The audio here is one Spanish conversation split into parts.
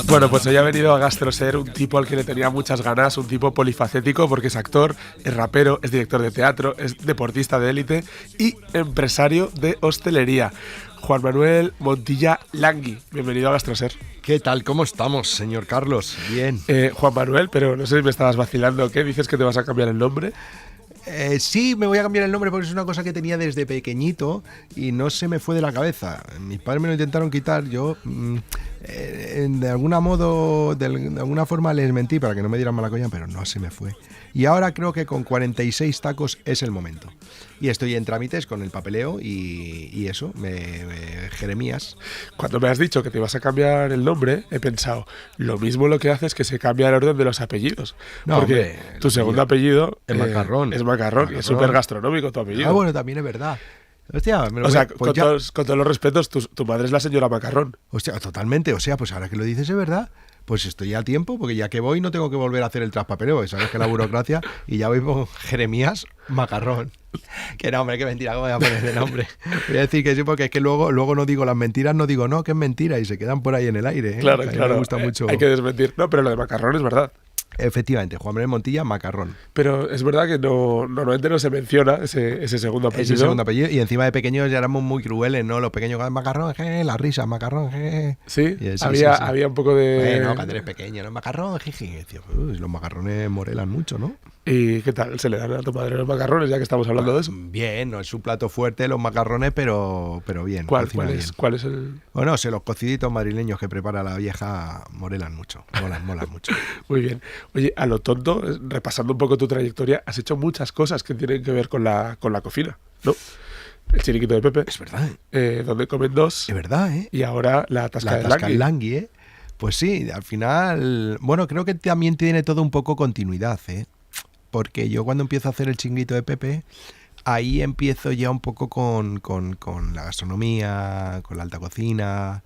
Bueno, pues hoy ha venido a Gastroser un tipo al que le tenía muchas ganas, un tipo polifacético porque es actor, es rapero, es director de teatro, es deportista de élite y empresario de hostelería. Juan Manuel Montilla Langui, bienvenido a Gastroser. ¿Qué tal? ¿Cómo estamos, señor Carlos? Bien. Juan Manuel, pero no sé si me estabas vacilando. ¿Qué dices que te vas a cambiar el nombre? Sí, me voy a cambiar el nombre porque es una cosa que tenía desde pequeñito y no se me fue de la cabeza. Mis padres me lo intentaron quitar, yo de alguna forma les mentí para que no me dieran mala coña, pero no se me fue. Y ahora creo que con 46 tacos es el momento. Y estoy en trámites con el papeleo y eso, Jeremías. Cuando me has dicho que te ibas a cambiar el nombre, he pensado, lo mismo lo que hace es que se cambia el orden de los apellidos. No, porque tu segundo apellido es Macarrón. Es Macarrón, y es súper gastronómico tu apellido. Ah, bueno, también es verdad. Hostia, con todos los respetos, tu madre es la señora Macarrón. Hostia, totalmente. O sea, pues ahora que lo dices es verdad. Pues estoy a tiempo, porque ya que voy no tengo que volver a hacer el traspapeleo, sabes que la burocracia, y ya voy con Jeremías Macarrón. Que no, hombre, qué mentira, ¿cómo voy a poner de nombre? Voy a decir que sí, porque es que luego no digo las mentiras, no digo no, que es mentira, y se quedan por ahí en el aire. Claro. Me gusta mucho. Hay que desmentir. No, pero lo de Macarrón es verdad. Efectivamente, Juan Manuel Montilla Macarrón. Pero es verdad que normalmente no se menciona ese segundo apellido. Ese segundo apellido, y encima de pequeños ya éramos muy crueles, ¿no? Los pequeños, Macarrón, la risa, Macarrón, Sí, había un poco de... Bueno, cuando eres pequeño, ¿no? Macarrón, jeje. Los macarrones morelan mucho, ¿no? ¿Y qué tal? ¿Se le dan a tu madre los macarrones, ya que estamos hablando de eso? Bien, no es su plato fuerte los macarrones, pero bien. ¿Cuál es el...? Bueno, los cociditos madrileños que prepara la vieja morelan mucho, molan mucho. Muy bien. Oye, a lo tonto, repasando un poco tu trayectoria, has hecho muchas cosas que tienen que ver con la cocina, ¿no? El Chiringuito de Pepe. Es verdad, Donde comen dos. Es verdad, Y ahora la Tasca del Langui, Pues sí, al final, bueno, creo que también tiene todo un poco continuidad, porque yo cuando empiezo a hacer el Chiringuito de Pepe, ahí empiezo ya un poco con la gastronomía, con la alta cocina.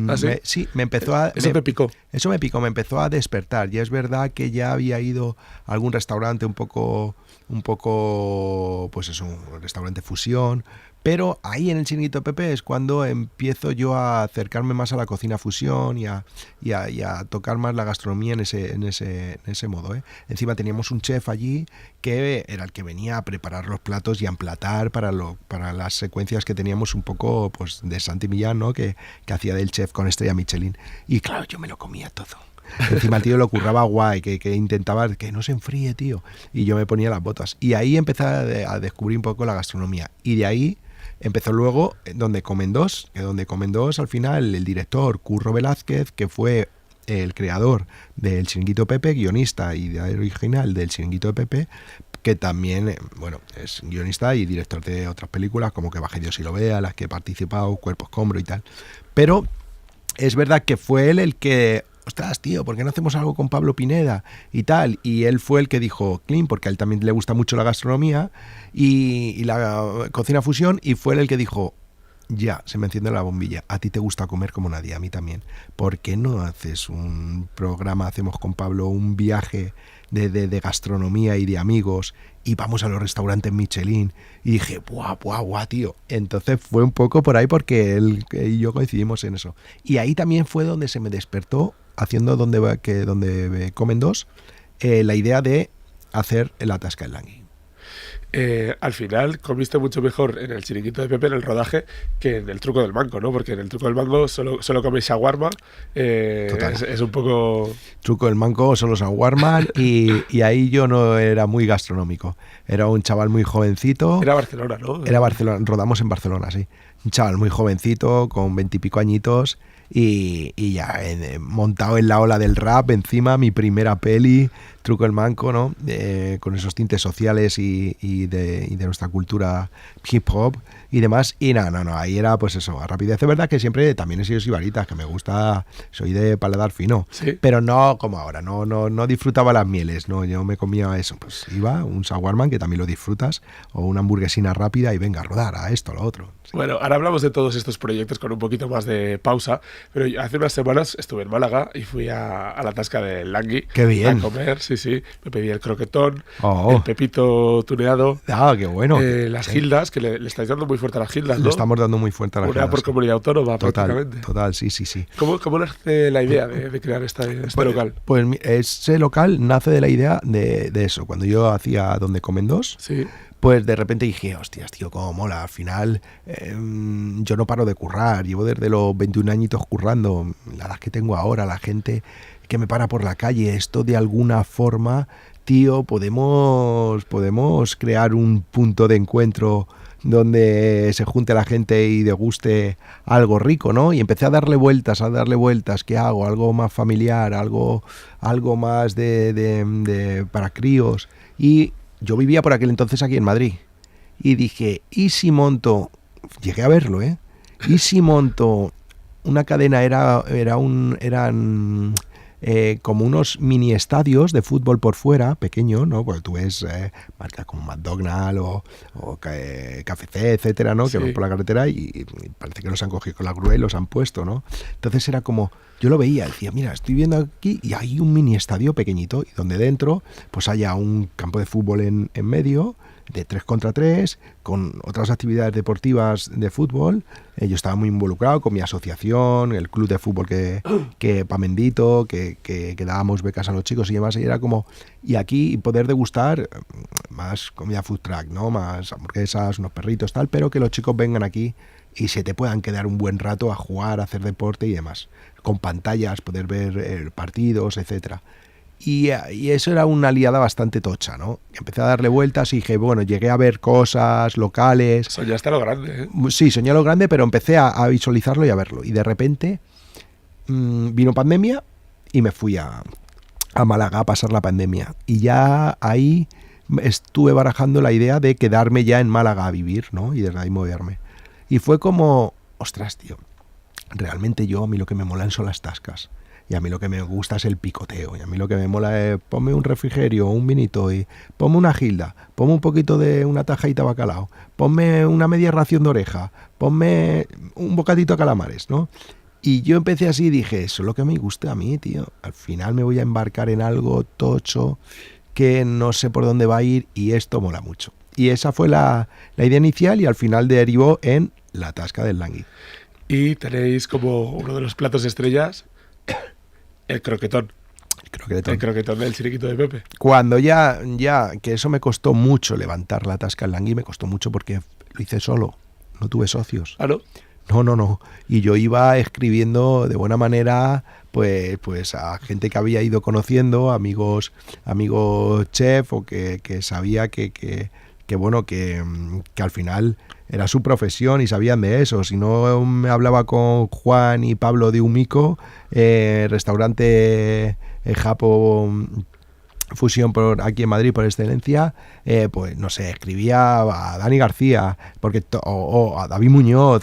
¿Ah, sí? Me empezó a... Eso te picó. Eso me picó, me empezó a despertar. Y es verdad que ya había ido a algún restaurante un poco, pues eso, un restaurante fusión. Pero ahí en el Chiringuito de Pepe es cuando empiezo yo a acercarme más a la cocina fusión y a tocar más la gastronomía en ese modo. Encima teníamos un chef allí que era el que venía a preparar los platos y a emplatar para las secuencias que teníamos un poco pues de Santi Millán, ¿no? que hacía del chef con estrella Michelin. Y claro, yo me lo comía todo. Encima el tío lo curraba guay, que intentaba que no se enfríe, tío. Y yo me ponía las botas. Y ahí empecé a descubrir un poco la gastronomía. Y de ahí empezó luego Donde Comen Dos, que Donde Comen Dos al final el director Curro Velázquez, que fue el creador del Chiringuito Pepe, guionista y original del Chiringuito de Pepe, que también, bueno, es guionista y director de otras películas como Que baje Dios y lo vea, las que he participado, Cuerpo Escombro y tal. Pero es verdad que fue él el que... Ostras, tío, ¿por qué no hacemos algo con Pablo Pineda? Y tal. Y él fue el que dijo, Clean, porque a él también le gusta mucho la gastronomía y la cocina fusión, y fue él el que dijo, ya, se me enciende la bombilla. A ti te gusta comer como nadie, a mí también. ¿Por qué no haces un programa, hacemos con Pablo un viaje de gastronomía y de amigos y vamos a los restaurantes Michelin? Y dije, buah, tío. Entonces fue un poco por ahí porque él y yo coincidimos en eso. Y ahí también fue donde se me despertó, haciendo donde comen dos, la idea de hacer la Tasca del Langui. Al final comiste mucho mejor en el Chiringuito de Pepe, en el rodaje, que en el Truco del Mango, ¿no? Porque en el Truco del Mango solo coméis shawarma. Es un poco... Truco del Mango, solo shawarma, y ahí yo no era muy gastronómico. Era un chaval muy jovencito. Era Barcelona, ¿no? Era Barcelona, rodamos en Barcelona, sí. Un chaval muy jovencito, con 20 y pico añitos, y ya montado en la ola del rap, encima mi primera peli, Truco del Manco, ¿no? Con esos tintes sociales y de nuestra cultura hip hop y demás. Y no, ahí era pues eso, a rapidez. Es verdad que siempre también he sido sibaritas, que me gusta, soy de paladar fino, ¿sí? Pero no como ahora, no disfrutaba las mieles, no, yo me comía eso, pues iba un shawarma, que también lo disfrutas, o una hamburguesina rápida y venga a rodar a esto, a lo otro. Sí. Bueno, ahora hablamos de todos estos proyectos con un poquito más de pausa, pero hace unas semanas estuve en Málaga y fui a la tasca del Langui. ¡Qué bien! A comer, sí. Me pedí el croquetón, Oh. el pepito tuneado. ¡Ah, qué bueno! Las gildas, que le estáis dando muy fuerte a las gildas, ¿no? Le estamos dando muy fuerte a las Una gildas. por comunidad autónoma, Total, prácticamente. total, sí. ¿Cómo nace la idea de crear este local? Pues ese local nace de la idea de eso. Cuando yo hacía Donde Comen Dos, Sí. pues de repente dije, hostias, tío, cómo mola. Al final yo no paro de currar. Llevo desde los 21 añitos currando. La edad que tengo ahora, la gente que me para por la calle, esto de alguna forma, tío, podemos crear un punto de encuentro donde se junte la gente y deguste algo rico, ¿no? Y empecé a darle vueltas, ¿qué hago? Algo más familiar, algo más para críos. Y yo vivía por aquel entonces aquí en Madrid. Y dije, ¿y si monto? Llegué a verlo, ¿eh? ¿Y si monto una cadena? Eran como unos mini estadios de fútbol por fuera, pequeño, ¿no? Porque tú ves marcas como McDonald's o KFC, etcétera, ¿no? Sí. Que van por la carretera y parece que los han cogido con la grúa y los han puesto, ¿no? Entonces era como, yo lo veía, decía, mira, estoy viendo aquí y hay un mini estadio pequeñito y donde dentro pues haya un campo de fútbol en medio, de 3 contra 3, con otras actividades deportivas de fútbol. Yo estaba muy involucrado con mi asociación, el club de fútbol que Pamendito, que dábamos becas a los chicos y demás, y era como, y aquí poder degustar más comida food truck, ¿no? Más hamburguesas, unos perritos, tal, pero que los chicos vengan aquí y se te puedan quedar un buen rato a jugar, a hacer deporte y demás. Con pantallas, poder ver partidos, etcétera. Y eso era una liada bastante tocha, ¿no? Empecé a darle vueltas y dije, bueno, llegué a ver cosas locales. Soñaste a lo grande, ¿eh? Sí, soñé a lo grande, pero empecé a visualizarlo y a verlo. Y de repente vino pandemia y me fui a Málaga a pasar la pandemia. Y ya ahí estuve barajando la idea de quedarme ya en Málaga a vivir, ¿no? Y desde ahí moverme. Y fue como, ostras, tío, realmente a mí lo que me molan son las tascas. Y a mí lo que me gusta es el picoteo. Y a mí lo que me mola es ponme un refrigerio, un vinito y ponme una gilda, ponme un poquito de una tajadita de bacalao, ponme una media ración de oreja, ponme un bocadito de calamares, ¿no? Y yo empecé así y dije, eso es lo que me gusta a mí, tío. Al final me voy a embarcar en algo tocho que no sé por dónde va a ir y esto mola mucho. Y esa fue la idea inicial y al final derivó en la tasca del Langui. Y tenéis como uno de los platos estrellas el croquetón. El croquetón del chiringuito de Pepe. Cuando ya, que eso me costó mucho levantar la tasca del Langui, me costó mucho porque lo hice solo, no tuve socios. ¿Ah, no? No. Y yo iba escribiendo de buena manera, pues a gente que había ido conociendo, amigos chef, o que sabía que al final era su profesión y sabían de eso. Si no me hablaba con Juan y Pablo de Umico, restaurante Japo Fusión por aquí en Madrid por excelencia, pues no sé, escribía a Dani García o a David Muñoz,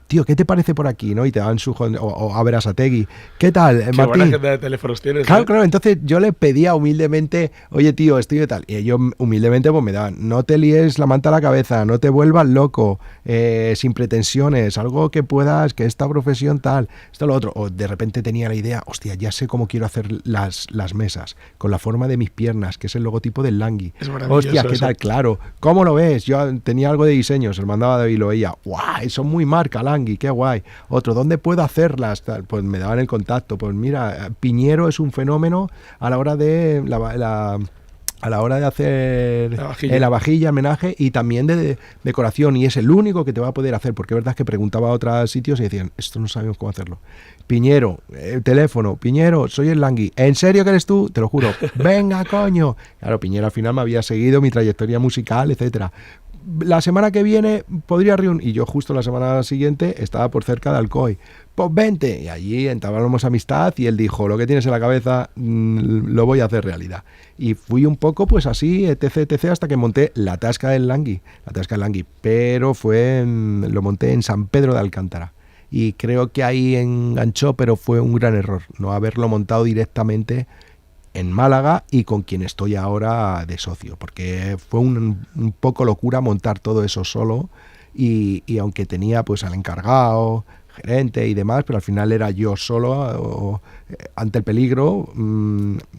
tío, ¿qué te parece por aquí? ¿No? Y te daban o a Berasategui, ¿qué tal, Qué Martín? buena agenda de teléfonos tienes. Claro, entonces yo le pedía humildemente, oye tío, estoy de tal, y ellos humildemente pues me daban, no te líes la manta a la cabeza, no te vuelvas loco, sin pretensiones, algo que puedas, que esta profesión tal, esto lo otro, o de repente tenía la idea, hostia, ya sé cómo quiero hacer las mesas, con la forma de mis piernas, que es el logotipo del Langui. Es maravilloso. Hostia, ¿qué tal? Claro, ¿cómo lo ves? Yo tenía algo de diseño, se lo mandaba a David y lo veía, guay, son muy marca Langui, qué guay. Otro, ¿dónde puedo hacerlas? Tal, pues me daban el contacto, pues mira, Piñero es un fenómeno a la hora de a la hora de hacer la vajilla, el menaje y también de decoración, y es el único que te va a poder hacer, porque es verdad que preguntaba a otros sitios y decían, esto no sabemos cómo hacerlo. Piñero, teléfono, Piñero, soy el Langui, ¿en serio que eres tú? Te lo juro, venga coño. Claro, Piñero al final me había seguido mi trayectoria musical, etcétera. La semana que viene podría reunir, y yo justo la semana siguiente estaba por cerca de Alcoy, pues vente, y allí entablamos amistad y él dijo, lo que tienes en la cabeza lo voy a hacer realidad, y fui un poco pues así, etc, hasta que monté la tasca del Langui, pero lo monté en San Pedro de Alcántara, y creo que ahí enganchó, pero fue un gran error no haberlo montado directamente en Málaga y con quien estoy ahora de socio, porque fue un poco locura montar todo eso solo y aunque tenía pues al encargado, gerente y demás, pero al final era yo solo ante el peligro.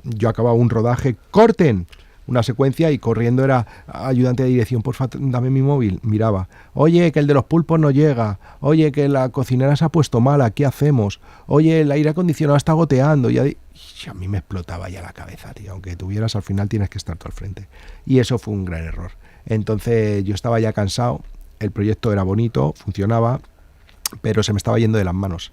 Yo acababa un rodaje, ¡corten! Una secuencia y corriendo era ayudante de dirección, porfa, dame mi móvil, miraba, oye, que el de los pulpos no llega, oye, que la cocinera se ha puesto mala, ¿qué hacemos? Oye, el aire acondicionado está goteando, y a mí me explotaba ya la cabeza, tío, aunque tuvieras al final tienes que estar tú al frente, y eso fue un gran error. Entonces yo estaba ya cansado, el proyecto era bonito, funcionaba, pero se me estaba yendo de las manos,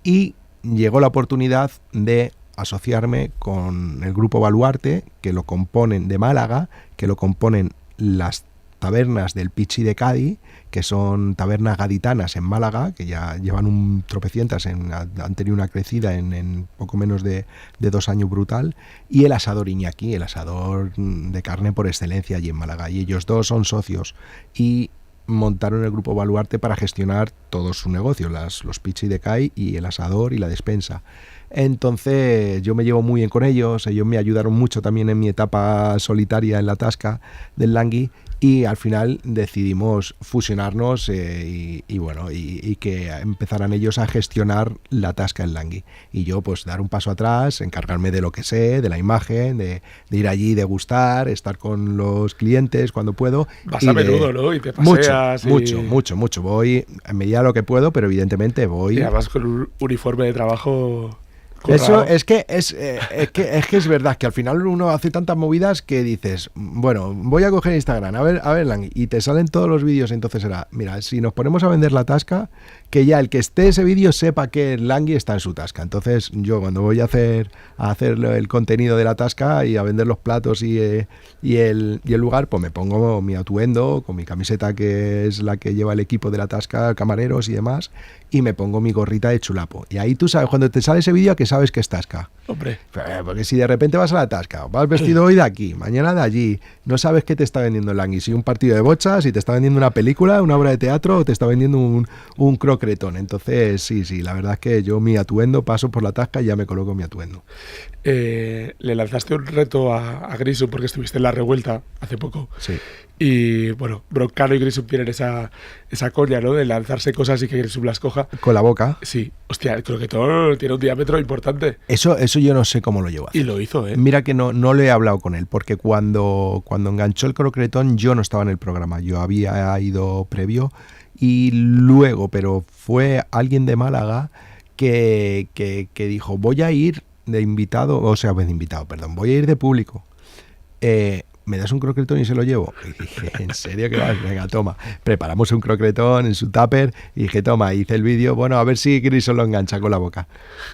y llegó la oportunidad de asociarme con el grupo Baluarte, que lo componen de Málaga, que lo componen las tabernas del Pichi de Cádiz, que son tabernas gaditanas en Málaga, que ya llevan un tropecientas, han tenido una crecida en poco menos de 2 años brutal, y el asador Iñaki, el asador de carne por excelencia allí en Málaga, y ellos dos son socios, y montaron el grupo Baluarte para gestionar todo su negocio, los Pichi de Cádiz y el asador y la despensa. Entonces yo me llevo muy bien con ellos me ayudaron mucho también en mi etapa solitaria en la tasca del Langui, y al final decidimos fusionarnos y que empezaran ellos a gestionar la tasca del Langui, y yo pues dar un paso atrás, encargarme de lo que sé, de la imagen, de ir allí, degustar, estar con los clientes cuando puedo. Vas a menudo, ¿no? Y te paseas. Mucho. Voy en medida de lo que puedo, pero evidentemente voy. Y además con un uniforme de trabajo. Eso es que es verdad que al final uno hace tantas movidas que dices, bueno, voy a coger Instagram, a ver, Langui, y te salen todos los vídeos. Entonces será, mira, si nos ponemos a vender la tasca, que ya el que esté ese vídeo sepa que el Langui está en su tasca. Entonces yo cuando voy a hacer el contenido de la tasca y a vender los platos y el lugar, pues me pongo mi atuendo con mi camiseta, que es la que lleva el equipo de la tasca, camareros y demás, y me pongo mi gorrita de chulapo. Y ahí tú sabes, cuando te sale ese vídeo, que sabes que es tasca. Hombre. Porque si de repente vas a la tasca, vas vestido hoy de aquí, mañana de allí, no sabes qué te está vendiendo el Langui. Si un partido de bocha, si te está vendiendo una película, una obra de teatro, o te está vendiendo un croquetón. Entonces, sí, la verdad es que yo mi atuendo, paso por la tasca y ya me coloco mi atuendo. Le lanzaste un reto a Grisum porque estuviste en la revuelta hace poco. Sí. Y bueno, Broncano y Grisum tienen esa coña, ¿no? De lanzarse cosas y que Grisum las coja. Con la boca. Sí. Hostia, el croquetón tiene un diámetro importante. Eso yo no sé cómo lo llevo a hacer. Y lo hizo, ¿eh? Mira que no le he hablado con él, porque cuando enganchó el croquetón yo no estaba en el programa. Yo había ido previo y luego, pero fue alguien de Málaga que dijo, voy a ir de invitado, voy a ir de público. ¿Me das un croquetón y se lo llevo? Y dije, ¿en serio que vas? Venga, toma. Preparamos un croquetón en su tupper y dije, toma, hice el vídeo, bueno, a ver si Grison lo engancha con la boca.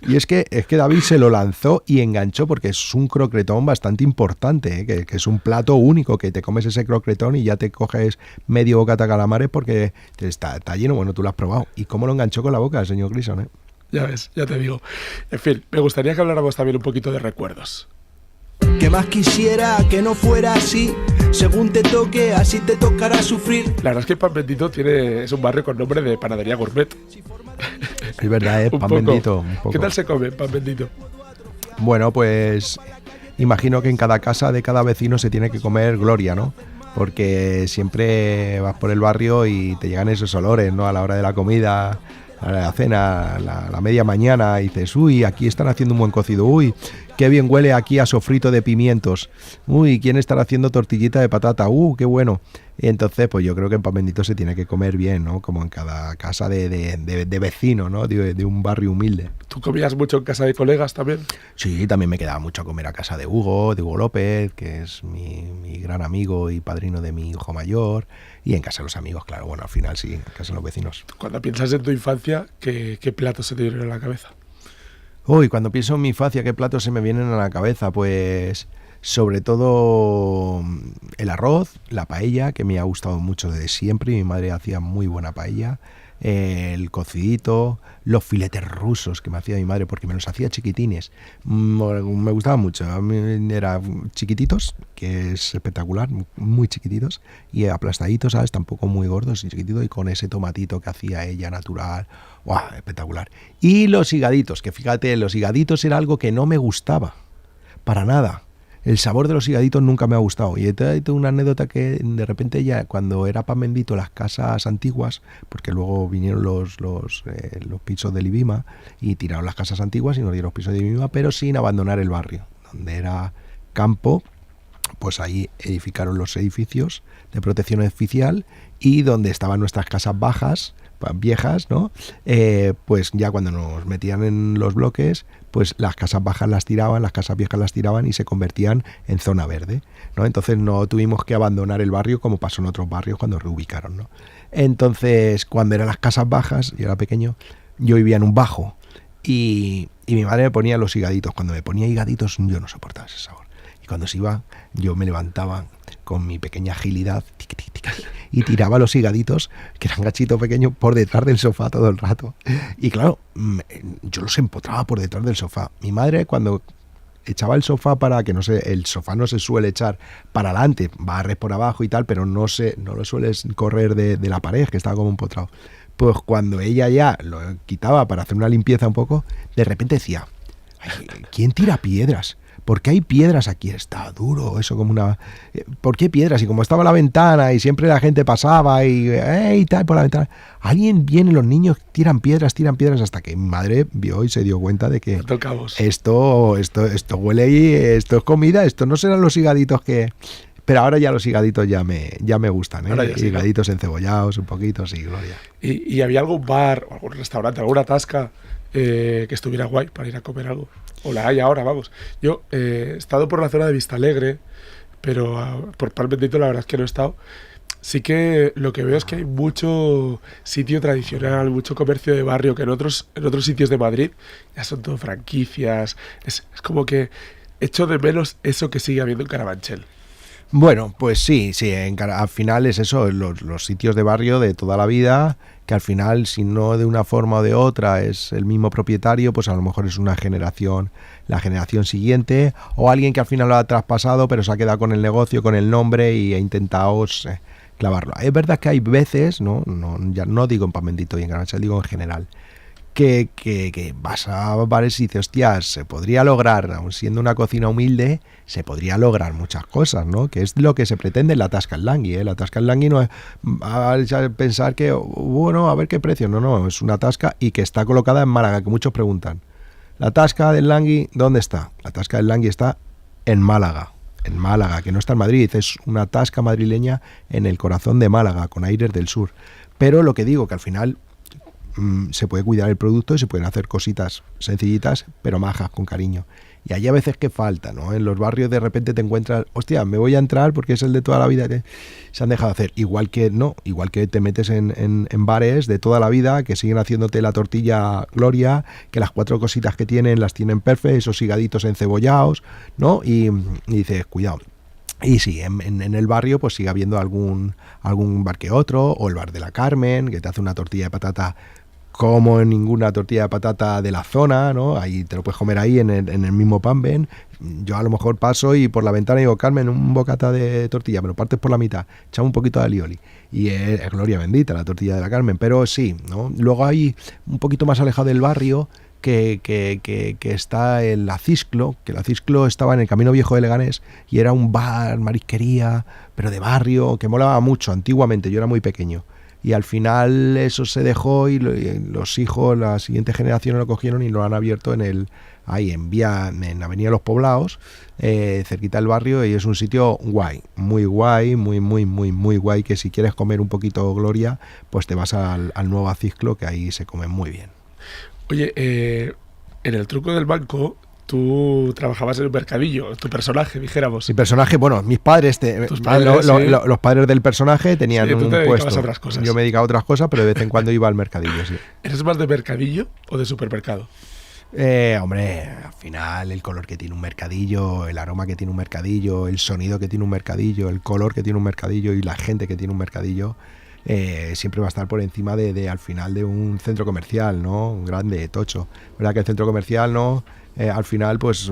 Y es que David se lo lanzó y enganchó, porque es un croquetón bastante importante, que es un plato único, que te comes ese croquetón y ya te coges medio bocata calamares porque está lleno. Bueno, tú lo has probado. ¿Y cómo lo enganchó con la boca el señor Grison, Ya ves, ya te digo. En fin, me gustaría que habláramos también un poquito de recuerdos. Que más quisiera que no fuera así. Según te toque, así te tocará sufrir. La verdad es que Pan Bendito es un barrio con nombre de panadería gourmet. Es verdad, Pan Bendito. Un poco. ¿Qué tal se come Pan Bendito? Bueno, pues imagino que en cada casa de cada vecino se tiene que comer gloria, ¿no? Porque siempre vas por el barrio y te llegan esos olores, ¿no? A la hora de la comida, a la cena, la media mañana, y dices, uy, aquí están haciendo un buen cocido, uy, qué bien huele aquí a sofrito de pimientos, uy, ¿quién estará haciendo tortillita de patata? Qué bueno. Y entonces, pues yo creo que en Pan Bendito se tiene que comer bien, ¿no? Como en cada casa de vecino, ¿no? De un barrio humilde. ¿Tú comías mucho en casa de colegas también? Sí, también me quedaba mucho a comer a casa de Hugo López, que es mi gran amigo y padrino de mi hijo mayor, y en casa de los amigos, claro, bueno, al final sí, en casa de los vecinos. Cuando piensas en tu infancia, ¿qué platos se te vienen a la cabeza? Uy, cuando pienso en mi infancia, ¿qué platos se me vienen a la cabeza? Pues sobre todo el arroz, la paella, que me ha gustado mucho desde siempre, mi madre hacía muy buena paella, el cocidito, los filetes rusos que me hacía mi madre, porque me los hacía chiquitines, me gustaban mucho, a mí eran chiquititos, que es espectacular, muy chiquititos, y aplastaditos, ¿sabes? Tampoco muy gordos y chiquititos, y con ese tomatito que hacía ella natural, ¡guau! Espectacular. Y los higaditos, que fíjate, los higaditos era algo que no me gustaba, para nada. el sabor de los higaditos nunca me ha gustado. Y tengo una anécdota que de repente ya cuando era pan bendito las casas antiguas, porque luego vinieron los pisos del IBIMA y tiraron las casas antiguas y nos dieron los pisos del IBIMA, pero sin abandonar el barrio, donde era campo, pues ahí edificaron los edificios de protección oficial y donde estaban nuestras casas bajas, viejas, ¿no? Pues ya cuando nos metían en los bloques, pues las casas bajas las tiraban, las casas viejas las tiraban y se convertían en zona verde, ¿no? Entonces no tuvimos que abandonar el barrio como pasó en otros barrios cuando reubicaron, ¿no? Entonces, cuando eran las casas bajas, yo era pequeño, yo vivía en un bajo y mi madre me ponía los higaditos. Cuando me ponía higaditos yo no soportaba ese sabor. Y cuando se iba, yo me levantaba con mi pequeña agilidad y tiraba los higaditos, que eran gachitos pequeños, por detrás del sofá todo el rato. Y claro, yo los empotraba por detrás del sofá. Mi madre, cuando echaba el sofá para que, no sé, el sofá no se suele echar para adelante, barres por abajo y tal, pero no lo sueles correr de la pared, que estaba como empotrado. Pues cuando ella ya lo quitaba para hacer una limpieza un poco, de repente decía, ay, ¿quién tira piedras? ¿Por qué hay piedras aquí? Está duro, eso como una... ¿Por qué piedras? Y como estaba la ventana y siempre la gente pasaba y tal por la ventana, alguien viene, los niños tiran piedras, hasta que mi madre vio y se dio cuenta de que esto huele y esto es comida, esto no serán los higaditos que... Pero ahora ya los higaditos ya me gustan, ¿eh? Ahora ya sí, higaditos encebollados, un poquito, sí, gloria. ¿Y había algún bar, o algún restaurante, alguna tasca que estuviera guay para ir a comer algo? O la hay ahora, vamos. Yo he estado por la zona de Vistalegre, pero por Pan Bendito la verdad es que no he estado. Sí que lo que veo es que hay mucho sitio tradicional, mucho comercio de barrio, que en otros sitios de Madrid ya son todo franquicias. Es como que echo de menos eso que sigue habiendo en Carabanchel. Bueno, pues sí, al final es eso, los sitios de barrio de toda la vida, que al final, si no de una forma o de otra es el mismo propietario, pues a lo mejor es una generación, la generación siguiente, o alguien que al final lo ha traspasado, pero se ha quedado con el negocio, con el nombre y ha intentado clavarlo. Es verdad que hay veces, ya no digo en Pan Bendito y en Carabanchel, digo en general, que vas a bares y dices, hostias, se podría lograr, aun siendo una cocina humilde, se podría lograr muchas cosas, ¿no? Que es lo que se pretende en la Tasca del Langui, ¿eh? La Tasca del Langui no es a pensar que, bueno, a ver qué precio, no, es una tasca y que está colocada en Málaga, que muchos preguntan, ¿la Tasca del Langui dónde está? La Tasca del Langui está en Málaga, que no está en Madrid, es una tasca madrileña en el corazón de Málaga, con aires del sur. Pero lo que digo, que al final se puede cuidar el producto y se pueden hacer cositas sencillitas pero majas, con cariño. Y hay a veces que falta, ¿no? En los barrios de repente te encuentras, hostia, me voy a entrar porque es el de toda la vida que se han dejado hacer. Igual que te metes en bares de toda la vida que siguen haciéndote la tortilla Gloria, que las 4 cositas que tienen las tienen perfectas, esos higaditos encebollados, ¿no? Y dices, cuidado. Y sí, en el barrio pues sigue habiendo algún bar que otro, o el bar de la Carmen, que te hace una tortilla de patata como en ninguna tortilla de patata de la zona, ¿no? Ahí te lo puedes comer ahí en el mismo pan, ven. Yo a lo mejor paso y por la ventana digo, Carmen, un bocata de tortilla, pero partes por la mitad, echamos un poquito de alioli. Y es gloria bendita la tortilla de la Carmen, pero sí, ¿no? Luego hay un poquito más alejado del barrio que está el La Cisclo, que La Cisclo estaba en el Camino Viejo de Leganés y era un bar, marisquería, pero de barrio, que molaba mucho antiguamente, yo era muy pequeño. Y al final eso se dejó y los hijos, la siguiente generación lo cogieron y lo han abierto en Avenida Los Poblados, cerquita del barrio, y es un sitio guay, muy guay, que si quieres comer un poquito Gloria, pues te vas al nuevo Ciclo, que ahí se come muy bien. Oye, en el truco del banco, tú trabajabas en un mercadillo, tu personaje, dijéramos. Mi personaje, bueno, mis padres, tus padres, los padres del personaje tenían un puesto. A otras cosas. Yo me dedicaba a otras cosas, pero de vez en cuando iba al mercadillo, sí. ¿Eres más de mercadillo o de supermercado? Hombre, al final el color que tiene un mercadillo, el aroma que tiene un mercadillo, el sonido que tiene un mercadillo, el color que tiene un mercadillo y la gente que tiene un mercadillo, siempre va a estar por encima de al final de un centro comercial, ¿no? Un grande, tocho. ¿Verdad que el centro comercial, no? Al final, pues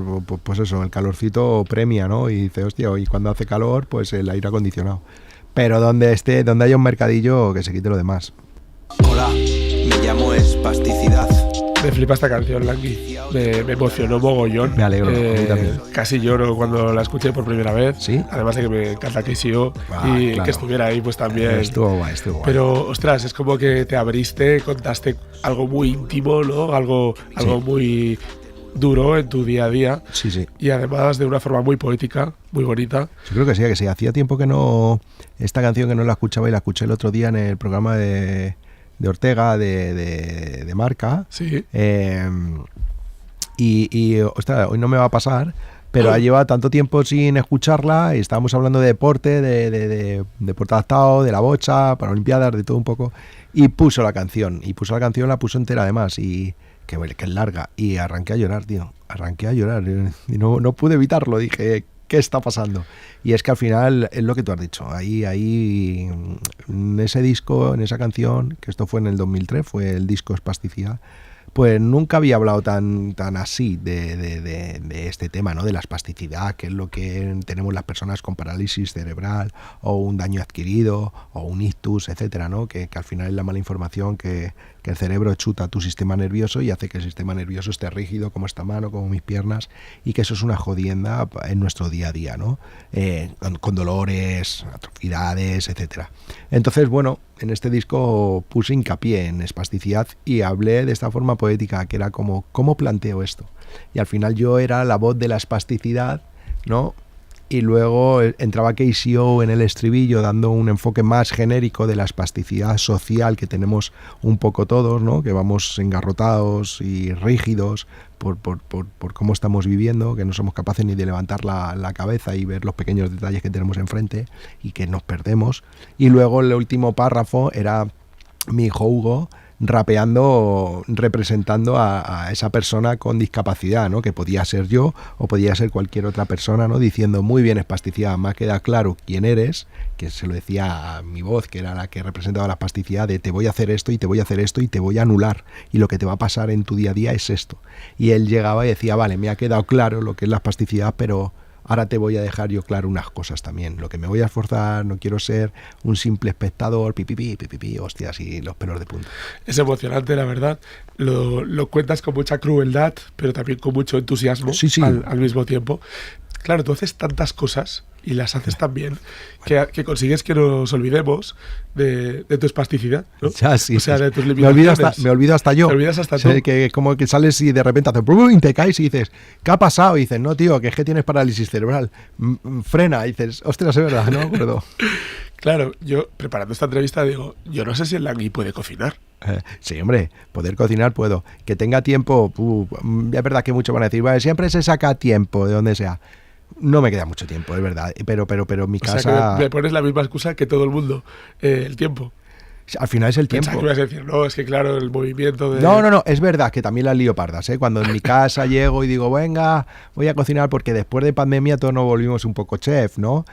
eso, el calorcito premia, ¿no? Y dice, hostia, y cuando hace calor, pues el aire acondicionado. Pero donde haya un mercadillo, que se quite lo demás. Hola, me llamo Espasticidad. Me flipa esta canción, Langui. Me emocionó mogollón. Me alegro, a mí también. Casi lloro cuando la escuché por primera vez. ¿Sí? Además de que me encanta KCO y claro. que estuviera ahí, pues también. Estuvo guay. Pero, ostras, es como que te abriste, contaste algo muy íntimo, ¿no? Algo muy duro en tu día a día. Sí. Y además de una forma muy poética, muy bonita. Yo creo que sí. Hacía tiempo que no... Esta canción que no la escuchaba y la escuché el otro día en el programa de Ortega, de Marca. Sí. Ostras, hoy no me va a pasar, pero ha llevado tanto tiempo sin escucharla y estábamos hablando de deporte, de deporte adaptado, de la bocha, para Olimpiadas, de todo un poco, y puso la canción, la puso entera además, y que es larga, y arranqué a llorar, tío, y no pude evitarlo, dije, ¿qué está pasando? Y es que al final es lo que tú has dicho, ahí en ese disco, en esa canción, que esto fue en el 2003, fue el disco Espasticidad, pues nunca había hablado tan así de este tema, ¿no? De la espasticidad, que es lo que tenemos las personas con parálisis cerebral o un daño adquirido o un ictus, etcétera, ¿no? Que al final es la mala información que el cerebro chuta tu sistema nervioso y hace que el sistema nervioso esté rígido, como esta mano, como mis piernas, y que eso es una jodienda en nuestro día a día, ¿no? Con dolores, atrofiedades, etcétera. Entonces, bueno, en este disco puse hincapié en espasticidad y hablé de esta forma poética, que era como, ¿cómo planteo esto? Y al final yo era la voz de la espasticidad, ¿no? Y luego entraba KCO en el estribillo dando un enfoque más genérico de la espasticidad social que tenemos un poco todos, ¿no? Que vamos engarrotados y rígidos por cómo estamos viviendo, que no somos capaces ni de levantar la cabeza y ver los pequeños detalles que tenemos enfrente y que nos perdemos. Y luego el último párrafo era mi hijo Hugo rapeando, representando a esa persona con discapacidad, ¿no? Que podía ser yo o podía ser cualquier otra persona, ¿no? Diciendo, muy bien, espasticidad, me ha quedado claro quién eres, que se lo decía a mi voz, que era la que representaba la espasticidad, de te voy a hacer esto y te voy a hacer esto y te voy a anular, y lo que te va a pasar en tu día a día es esto. Y él llegaba y decía, vale, me ha quedado claro lo que es la espasticidad, pero ahora te voy a dejar yo claro unas cosas también. Lo que me voy a esforzar, no quiero ser un simple espectador, pipipi, hostias, y los pelos de punta. Es emocionante, la verdad. Lo cuentas con mucha crueldad, pero también con mucho entusiasmo al mismo tiempo. Claro, tú haces tantas cosas y las haces tan bien que consigues que nos olvidemos de tu espasticidad, ¿no? Ya, sí, o sea, de tus me limitaciones. olvido hasta yo. Te olvidas hasta tú. Que como que sales y de repente haces ¡pum! Y te caes y dices, ¿qué ha pasado? Y dices, no, tío, que es que tienes parálisis cerebral. Frena. Y dices, ostras, es verdad, no me acuerdo. Claro, yo preparando esta entrevista digo, yo no sé si el Langui puede cocinar. Sí, hombre, poder cocinar puedo. Que tenga tiempo, es verdad que muchos van a decir, vale, siempre se saca tiempo de donde sea. No me queda mucho tiempo, es verdad, pero en mi casa... O sea, que me pones la misma excusa que todo el mundo, el tiempo. Al final es el tiempo. Pensaba que ibas a decir, no, es que claro, el movimiento de... No, es verdad que también las lío pardas, ¿eh? Cuando en mi casa llego y digo, venga, voy a cocinar, porque después de pandemia todos nos volvimos un poco chef, ¿no?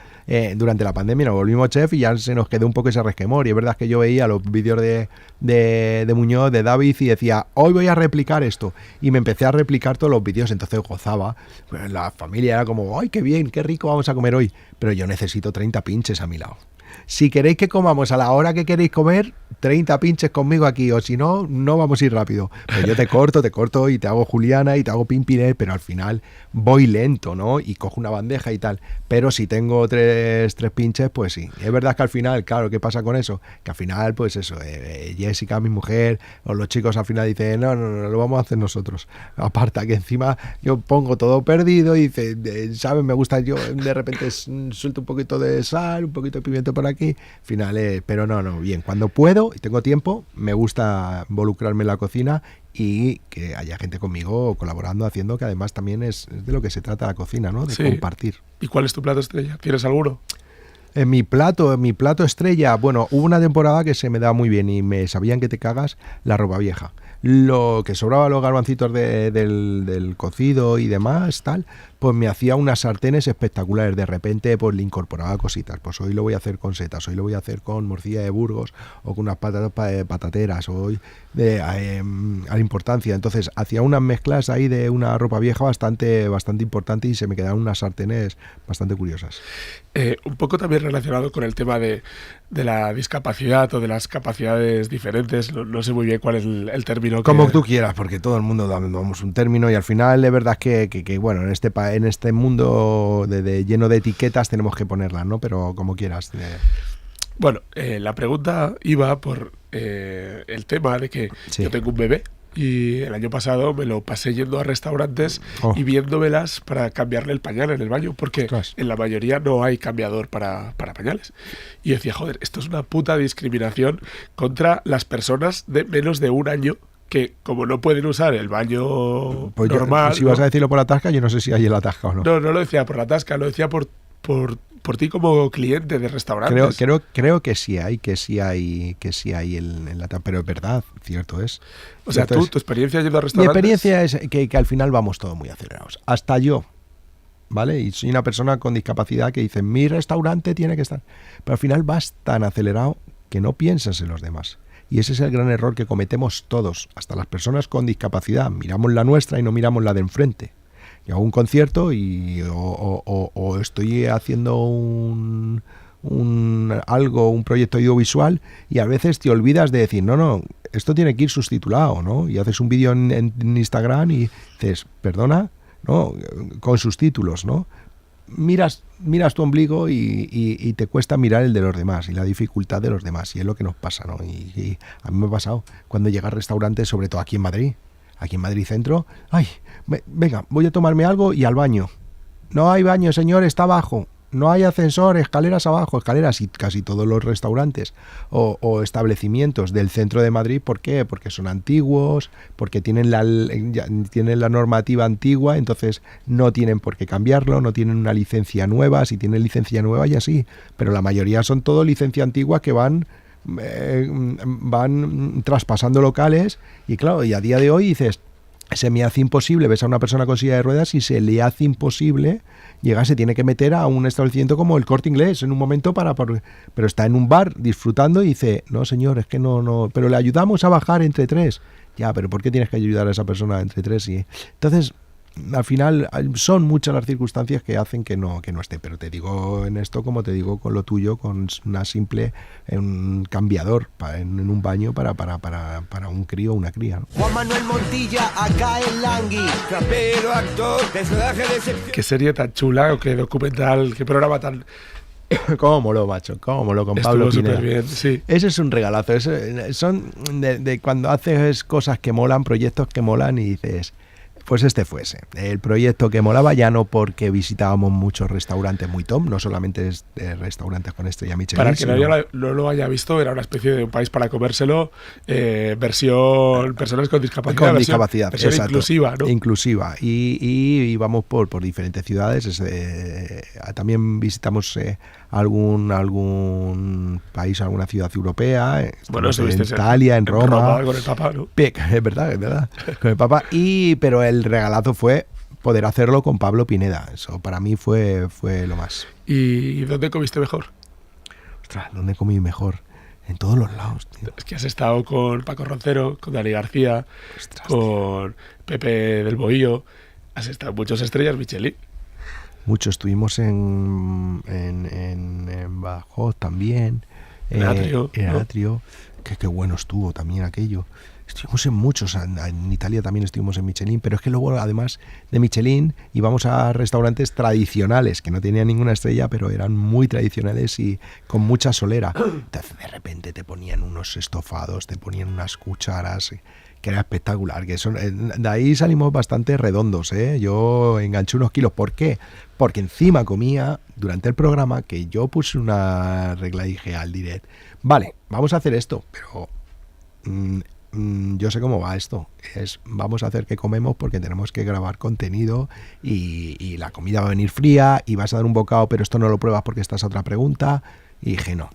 Durante la pandemia nos volvimos chef y ya se nos quedó un poco ese resquemor. Y es verdad que yo veía los vídeos de Muñoz, de David, y decía, hoy voy a replicar esto. Y me empecé a replicar todos los vídeos, entonces gozaba. Pues la familia era como, ¡ay, qué bien, qué rico vamos a comer hoy! Pero yo necesito 30 pinches a mi lado. Si queréis que comamos a la hora que queréis comer, 30 pinches conmigo aquí, o si no, no vamos a ir rápido. Pues yo te corto y te hago juliana y te hago pimpines, pero al final voy lento, ¿no? Y cojo una bandeja y tal. Pero si tengo tres pinches, pues sí. Es verdad que al final, claro, ¿qué pasa con eso? Que al final, pues eso, Jessica, mi mujer, o los chicos al final dicen, no, lo vamos a hacer nosotros. Aparta que encima yo pongo todo perdido y dice, ¿sabes? Me gusta yo, de repente suelto un poquito de sal, un poquito de pimiento por aquí, final, pero no, bien, cuando puedo y tengo tiempo, me gusta involucrarme en la cocina y que haya gente conmigo colaborando, haciendo, que además también es de lo que se trata la cocina, ¿no? De compartir. ¿Y cuál es tu plato estrella? ¿Tienes alguno? En mi plato estrella, bueno, hubo una temporada que se me daba muy bien y me sabían que te cagas la ropa vieja. Lo que sobraba los garbancitos del cocido y demás, tal, pues me hacía unas sartenes espectaculares. De repente, pues le incorporaba cositas. Pues hoy lo voy a hacer con setas, hoy lo voy a hacer con morcilla de Burgos o con unas patateras, hoy a la importancia. Entonces, hacía unas mezclas ahí de una ropa vieja bastante importante y se me quedaron unas sartenes bastante curiosas. Un poco también relacionado con el tema de la discapacidad o de las capacidades diferentes, no sé muy bien cuál es el término término. Como tú quieras, porque todo el mundo damos un término y al final es verdad que bueno, en este mundo lleno de etiquetas tenemos que ponerlas, ¿no? Pero como quieras. Bueno, la pregunta iba por el tema de que yo tengo un bebé y el año pasado me lo pasé yendo a restaurantes y viéndomelas para cambiarle el pañal en el baño, porque en la mayoría no hay cambiador para pañales. Y yo decía, joder, esto es una puta discriminación contra las personas de menos de un año que, como no pueden usar el baño normal... Si vas a decirlo por la tasca, yo no sé si hay en la tasca o no. No lo decía por la tasca, lo decía por ti como cliente de restaurantes. Creo que sí hay en la tasca, pero es verdad, cierto es. O sea, tu experiencia yendo a restaurantes... Mi experiencia es que al final vamos todos muy acelerados. Hasta yo, ¿vale? Y soy una persona con discapacidad que dice, mi restaurante tiene que estar... Pero al final vas tan acelerado que no piensas en los demás. Y ese es el gran error que cometemos todos, hasta las personas con discapacidad. Miramos la nuestra y no miramos la de enfrente. Yo hago un concierto o estoy haciendo un proyecto audiovisual y a veces te olvidas de decir, no, esto tiene que ir subtitulado, ¿no? Y haces un vídeo en Instagram y dices, perdona, no, con sus títulos, ¿no? Miras tu ombligo y te cuesta mirar el de los demás y la dificultad de los demás, y es lo que nos pasa, ¿no? Y a mí me ha pasado cuando llega a restaurantes, sobre todo aquí en Madrid Centro, venga, voy a tomarme algo y al baño. No hay baño, señor, está abajo. No hay ascensor, escaleras abajo, escaleras, y casi todos los restaurantes o establecimientos del centro de Madrid. ¿Por qué? Porque son antiguos, porque tienen la normativa antigua, entonces no tienen por qué cambiarlo, no tienen una licencia nueva. Si tienen licencia nueva ya sí, pero la mayoría son todo licencia antigua que van traspasando locales, y claro, y a día de hoy dices, se me hace imposible, ves a una persona con silla de ruedas y se le hace imposible llegar, se tiene que meter a un establecimiento como el Corte Inglés en un momento pero está en un bar disfrutando y dice, no señor, es que no, pero le ayudamos a bajar entre tres. Ya, pero ¿por qué tienes que ayudar a esa persona entre tres? Y entonces, al final, son muchas las circunstancias que hacen que no esté. Pero te digo en esto, como te digo con lo tuyo, con una simple un cambiador en un baño para un crío o una cría, ¿no? Juan Manuel Montilla, acá en Langui, rapero, actor, personaje de excepción. Qué serie tan chula, o qué documental, qué programa tan... Cómo moló, macho, cómo moló con Pablo Pineda. Estuvo súper bien, sí. Ese es un regalazo. Son de cuando haces cosas que molan, proyectos que molan, y dices... Pues este fuese el proyecto que molaba, ya no porque visitábamos muchos restaurantes muy top, no solamente restaurantes con estrella Michelin. Para el que no lo haya visto, era una especie de un país para comérselo, versión personas con discapacidad. Con discapacidad, versión exacto. Inclusiva, ¿no? Inclusiva. Y íbamos por diferentes ciudades. También visitamos algún país, alguna ciudad europea. Bueno, en Italia, en Roma. Con el Papa, ¿no? Es verdad, con el Papa. Pero el regalazo fue poder hacerlo con Pablo Pineda. Eso para mí fue lo más. ¿Y dónde comiste mejor? Ostras, ¿dónde comí mejor? En todos los lados, tío. Es que has estado con Paco Roncero, con Dani García, con Pepe del Bohío. Has estado en muchas estrellas Michelin. Mucho. Estuvimos en Badajoz también. En Atrio. En Atrio. Qué bueno estuvo también aquello. Estuvimos en muchos, en Italia también estuvimos en Michelin, pero es que luego, además de Michelin, íbamos a restaurantes tradicionales, que no tenían ninguna estrella, pero eran muy tradicionales y con mucha solera. Entonces, de repente te ponían unos estofados, te ponían unas cucharas, que era espectacular. De ahí salimos bastante redondos, ¿eh? Yo enganché unos kilos. ¿Por qué? Porque encima comía, durante el programa, que yo puse una regla y dije al direct, vale, vamos a hacer esto, pero... yo sé cómo va esto, vamos a hacer que comemos porque tenemos que grabar contenido y la comida va a venir fría y vas a dar un bocado, pero esto no lo pruebas porque esta es otra pregunta. Y dije, no,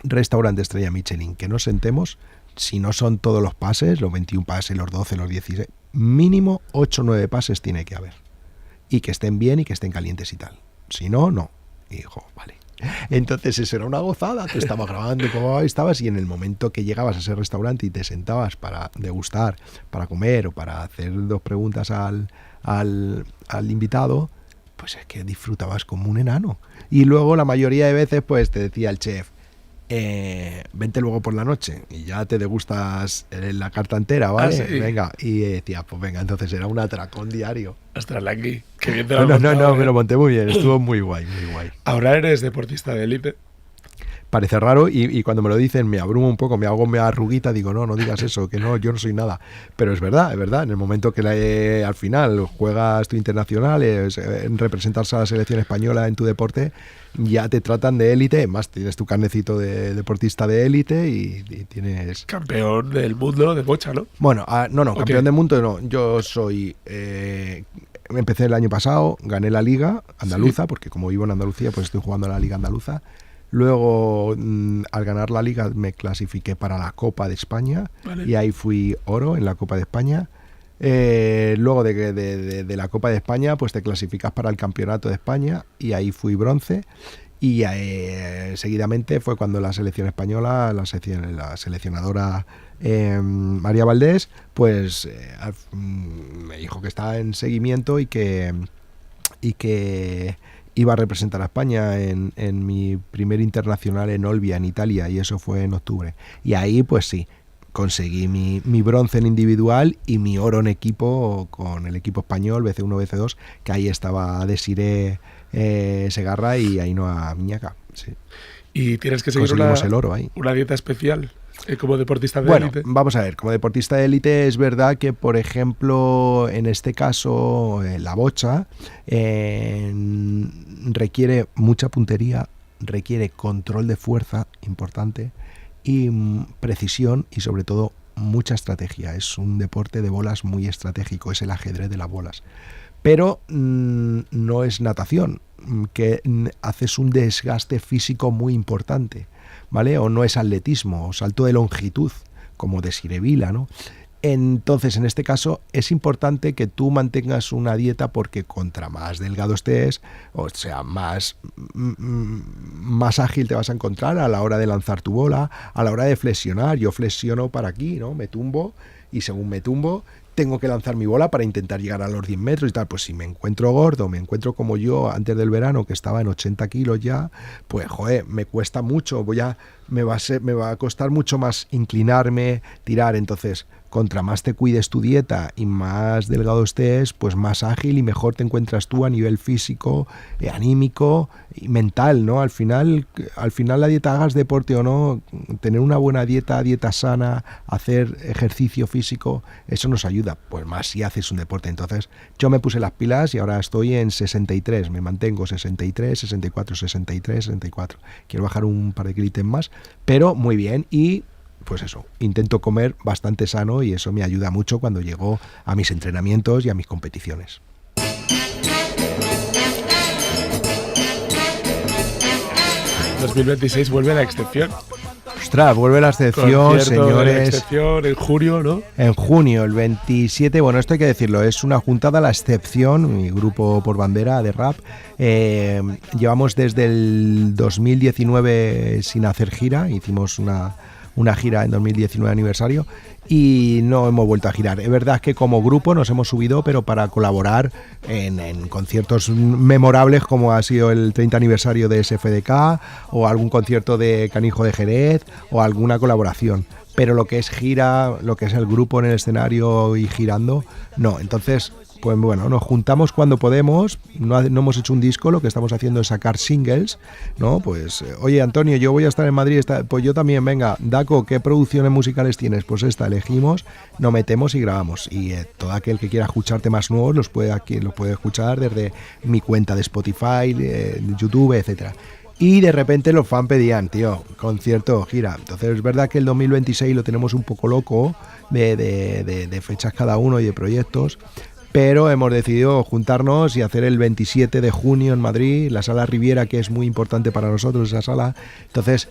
restaurante estrella Michelin, que nos sentemos, si no son todos los pases, los 21 pases, los 12, los 16, mínimo 8 o 9 pases tiene que haber, y que estén bien y que estén calientes y tal, si no, no. Y dijo, vale. Entonces eso era una gozada, te estaba grabando cómo estabas, y en el momento que llegabas a ese restaurante y te sentabas para degustar, para comer o para hacer 2 preguntas al invitado, pues es que disfrutabas como un enano. Y luego la mayoría de veces pues te decía el chef, vente luego por la noche y ya te degustas la carta entera, ¿vale? ¿Sí? Venga, y decía, pues venga, entonces era un atracón diario. Ostras, Langui, qué bien te lo has No, montado, me lo monté muy bien, estuvo muy guay, muy guay. Ahora eres deportista de élite. Parece raro y cuando me lo dicen me abrumo un poco, me hago una arruguita, digo, no digas eso, que no, yo no soy nada. Pero es verdad, en el momento que al final juegas tu internacional, representarse a la selección española en tu deporte, ya te tratan de élite, más tienes tu carnecito de deportista de élite y tienes... Campeón del mundo de bocha, ¿no? Bueno, no, Okay. campeón del mundo no, yo soy... empecé el año pasado, gané la Liga Andaluza, Sí. porque como vivo en Andalucía, pues estoy jugando a la Liga Andaluza. Luego, al ganar la Liga, me clasifiqué para la Copa de España, Vale. y ahí fui oro en la Copa de España. Luego de la Copa de España, pues te clasificas para el Campeonato de España, y ahí fui bronce. Y seguidamente fue cuando la selección española, la seleccionadora María Valdés, pues me dijo que estaba en seguimiento y que iba a representar a España en mi primer internacional en Olbia, en Italia, y eso fue en octubre. Y ahí, pues sí, conseguí mi bronce en individual y mi oro en equipo con el equipo español, BC1, BC2, que ahí estaba Desiré Segarra y Ainhoa Miñaca. Sí. Y tienes que seguir Conseguimos el oro ahí. una dieta especial como deportista de Bueno, élite. vamos a ver, como deportista de élite es verdad que, por ejemplo, en este caso, la bocha requiere mucha puntería, requiere control de fuerza importante y precisión y sobre todo mucha estrategia. Es un deporte de bolas muy estratégico, es el ajedrez de las bolas. Pero no es natación, que haces un desgaste físico muy importante, ¿vale? O no es atletismo, o salto de longitud, como Desiré Vila, ¿no? Entonces, en este caso, es importante que tú mantengas una dieta porque contra más delgado estés, o sea, más ágil te vas a encontrar a la hora de lanzar tu bola, a la hora de flexionar. Yo flexiono para aquí, ¿no? Me tumbo y según me tumbo, tengo que lanzar mi bola para intentar llegar a los 10 metros y tal. Pues si me encuentro gordo, me encuentro como yo antes del verano, que estaba en 80 kilos ya, pues joder, me cuesta mucho, me va a costar mucho más inclinarme, tirar. Entonces, contra más te cuides tu dieta y más delgado estés, pues más ágil y mejor te encuentras tú a nivel físico, anímico y mental, ¿no? Al final la dieta, hagas deporte o no, tener una buena dieta sana, hacer ejercicio físico, eso nos ayuda, pues más si haces un deporte. Entonces, yo me puse las pilas y ahora estoy en 63, me mantengo 63, 64, 63, 64. Quiero bajar un par de kilitos más, pero muy bien. Y pues eso, intento comer bastante sano y eso me ayuda mucho cuando llego a mis entrenamientos y a mis competiciones. En 2026 vuelve la excepción. Ostras, vuelve la excepción, Concierto de la señores. excepción en junio, ¿no? En junio, el 27, bueno, esto hay que decirlo, es una juntada La Excepción, mi grupo por bandera de rap. Llevamos desde el 2019 sin hacer gira, hicimos una gira en 2019 aniversario y no hemos vuelto a girar. Es verdad que como grupo nos hemos subido, pero para colaborar en conciertos memorables como ha sido el 30 aniversario de SFDK o algún concierto de Canijo de Jerez o alguna colaboración. Pero lo que es gira, lo que es el grupo en el escenario y girando, no. Entonces, pues bueno, nos juntamos cuando podemos, no hemos hecho un disco, lo que estamos haciendo es sacar singles, ¿no? Pues, oye, Antonio, yo voy a estar en Madrid, pues yo también, venga, Daco, ¿qué producciones musicales tienes? Pues esta, elegimos, nos metemos y grabamos. Y todo aquel que quiera escuchar temas nuevos los puede escuchar desde mi cuenta de Spotify, de YouTube, etcétera. Y de repente los fans pedían, tío, concierto, gira. Entonces es verdad que el 2026 lo tenemos un poco loco de fechas cada uno y de proyectos, pero hemos decidido juntarnos y hacer el 27 de junio en Madrid, la Sala Riviera, que es muy importante para nosotros esa sala. Entonces,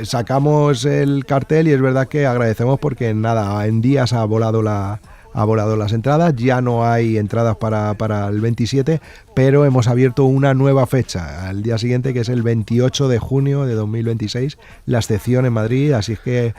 sacamos el cartel y es verdad que agradecemos porque en días ha volado ha volado las entradas, ya no hay entradas para el 27, pero hemos abierto una nueva fecha al día siguiente, que es el 28 de junio de 2026, la excepción en Madrid, así es que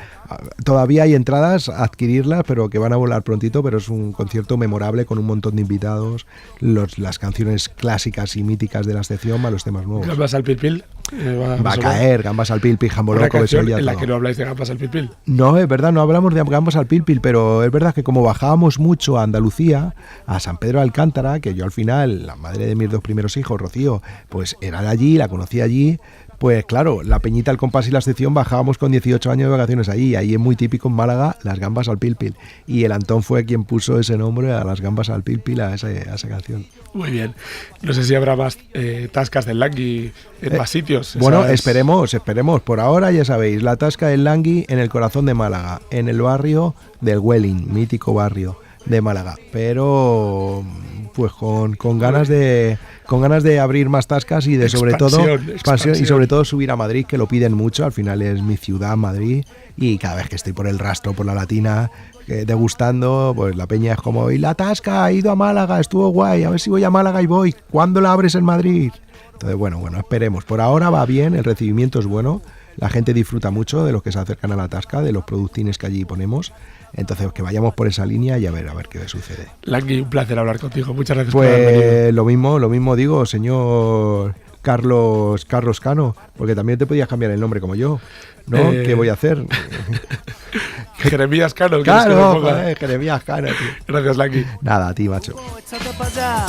todavía hay entradas a adquirirlas, pero que van a volar prontito, pero es un concierto memorable con un montón de invitados, las canciones clásicas y míticas de la excepción más los temas nuevos. Gambas al Pil Pil. Va a caer, Gambas al Pil Pil, Jambo Una Loco, canción Beso y en la todo. que no habláis de Gambas al Pil Pil. No, es verdad, no hablamos de Gambas al Pil Pil, pero es verdad que como bajábamos mucho a Andalucía, a San Pedro de Alcántara, que yo al final, la madre de mis dos primeros hijos, Rocío, pues era de allí, la conocí allí, pues claro, la Peñita, el Compás y la excepción bajábamos con 18 años de vacaciones allí, ahí es muy típico en Málaga, las Gambas al Pil Pil, y el Antón fue quien puso ese nombre a las Gambas al Pil Pil, a esa canción. Muy bien. No sé si habrá más tascas del Langui en más sitios. Bueno, esperemos. Por ahora ya sabéis, la tasca del Langui en el corazón de Málaga, en el barrio del Welling, mítico barrio de Málaga. Pero pues con ganas de abrir más tascas y de expansión y sobre todo subir a Madrid, que lo piden mucho. Al final es mi ciudad, Madrid, y cada vez que estoy por el Rastro, por la Latina, degustando, pues la peña es como, y la tasca ha ido a Málaga, estuvo guay, a ver si voy a Málaga y voy. ¿Cuándo la abres en Madrid? Entonces, bueno, esperemos. Por ahora va bien, el recibimiento es bueno, la gente disfruta mucho de los que se acercan a la tasca, de los productines que allí ponemos. Entonces, que vayamos por esa línea y a ver qué sucede. Langui, un placer hablar contigo. Muchas gracias por haber venido. Pues lo mismo digo, señor Carlos Cano, porque también te podías cambiar el nombre como yo, ¿no? ¿Qué voy a hacer? Jeremías Cano. Claro, Jeremías Cano, tío. Gracias, Langui. Nada, a ti, macho. Échate para allá.